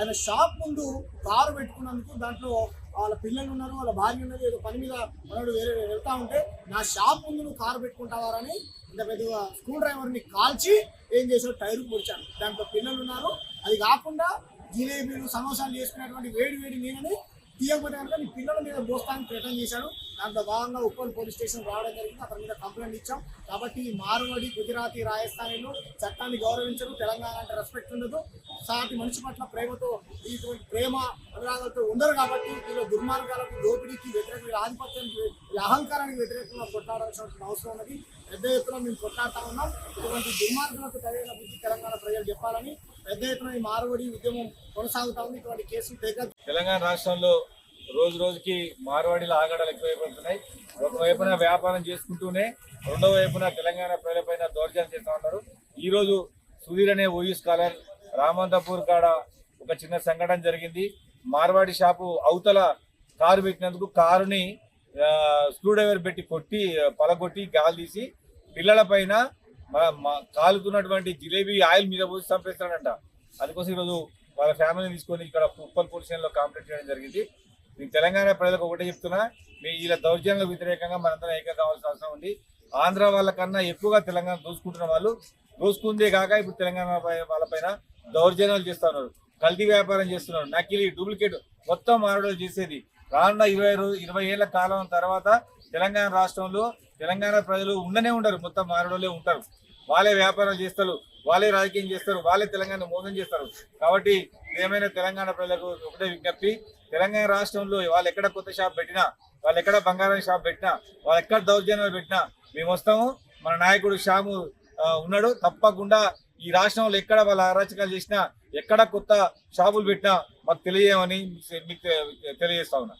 ఆయన షాప్ ముందు కారు పెట్టుకున్నందుకు దాంట్లో వాళ్ళ పిల్లలు ఉన్నారు, వాళ్ళ భార్య ఉన్నది, ఏదో పని మీద మనోడు వేరే వెళ్తా ఉంటే నా షాప్ ముందు నువ్వు కారు పెట్టుకుంటావారని ఇంత పెద్దగా స్క్రూ డ్రైవర్ని కాల్చి ఏం చేశాడు, టైర్కు పొడిచాను. దాంట్లో పిల్లలు ఉన్నారు. అది కాకుండా జిలేబీలు సమోసాలు చేసుకునేటువంటి వేడి వేడి నీళ్ళని తీయకపోతే కనుక నీ పిల్లల మీద పోస్తానికి ప్రయత్నం చేశాడు. దాంట్లో భాగంగా ఉప్పల్ పోలీస్ స్టేషన్ రావడం జరిగింది. అతని మీద కంప్లైంట్ ఇచ్చాం. కాబట్టి మార్వాడి, గుజరాతీ, రాజస్థానీలు చట్టాన్ని గౌరవించరు, తెలంగాణ అంటే రెస్పెక్ట్ ఉండదు, సాటి మనిషి పట్ల ప్రేమతో ఇటువంటి ప్రేమ అనురాగాలతో ఉండరు. కాబట్టి వీళ్ళ దుర్మార్గాలకు, దోపిడీకి వ్యతిరేకంగా, ఆధిపత్యానికి, అహంకారానికి వ్యతిరేకంగా కొట్లాడాల్సిన అవసరం ఉన్నది. పెద్ద ఎత్తున మేము కొట్లాడుతూ ఉన్నాం. ఇటువంటి దుర్మార్గాలకు తగిన బుద్ధి తెలంగాణ ప్రజలు చెప్పాలని పెద్ద ఎత్తున ఈ మార్వాడి ఉద్యమం కొనసాగుతా ఉంది. ఇటువంటి కేసులు తెలంగాణ రాష్ట్రంలో రోజు రోజుకి మార్వాడీల ఆగడాలు ఎక్కువైపోతున్నాయి. ఒకవైపున వ్యాపారం చేసుకుంటూనే రెండో వైపున తెలంగాణ ప్రజలపైన దౌర్జన్యం చేస్తూ ఉన్నారు. ఈరోజు సుధీర్ అనే ఓయూ స్కాలర్ రామంతపూర్ కాడ ఒక చిన్న సంఘటన జరిగింది. మార్వాడి షాపు అవతల కారు పెట్టినందుకు కారుని స్క్రూ డ్రైవర్ పెట్టి కొట్టి పలగొట్టి గాలి తీసి పిల్లల పైన కాలుతున్నటువంటి జిలేబీ ఆయిల్ మీద పోసి చంపేస్తాడంట. అందుకోసం ఈరోజు వాళ్ళ ఫ్యామిలీని తీసుకొని ఇక్కడ ఉప్పల్ పోలీస్ స్టేషన్లో కంప్లైంట్ చేయడం జరిగింది. నేను తెలంగాణ ప్రజలకు ఒకటే చెప్తున్నా, మీ ఇలా దౌర్జన్యాలకు వ్యతిరేకంగా మనందరం ఏక కావాల్సిన అవసరం ఉంది. ఆంధ్ర వాళ్ళకన్నా ఎక్కువగా తెలంగాణ దోసుకుంటున్న వాళ్ళు, దోసుకుందే కాక ఇప్పుడు తెలంగాణ వాళ్ళపైన దౌర్జన్యాలు చేస్తూ ఉన్నారు, కల్తీ వ్యాపారం చేస్తున్నారు, నకిలీ డూప్లికేట్ మొత్తం మారడాలు చేసేది. రానున్న 20 ఏళ్ల కాలం తర్వాత తెలంగాణ రాష్ట్రంలో తెలంగాణ ప్రజలు ఉండనే ఉండరు, మొత్తం మారడోలే ఉంటారు. వాళ్ళే వ్యాపారం చేస్తారు, వాళ్ళే రాజకీయం చేస్తారు, వాళ్ళే తెలంగాణ మోసం చేస్తారు. కాబట్టి ఏమైనా తెలంగాణ ప్రజలకు ఒకటే విజ్ఞప్తి, తెలంగాణ రాష్ట్రంలో వాళ్ళు ఎక్కడ కొత్త షాప్ పెట్టినా, వాళ్ళు ఎక్కడ బంగారం షాప్ పెట్టినా, వాళ్ళు ఎక్కడ దౌర్జన్యాలు పెట్టినా మేము వస్తాము. మన నాయకుడు శ్యాము ఉన్నాడు. తప్పకుండా ఈ రాష్ట్రంలో ఎక్కడ వాళ్ళ అరాచకాలు చేసినా, ఎక్కడ కొత్త షాపులు పెట్టినా మాకు తెలియజేయమని మీకు తెలియజేస్తా ఉన్నా.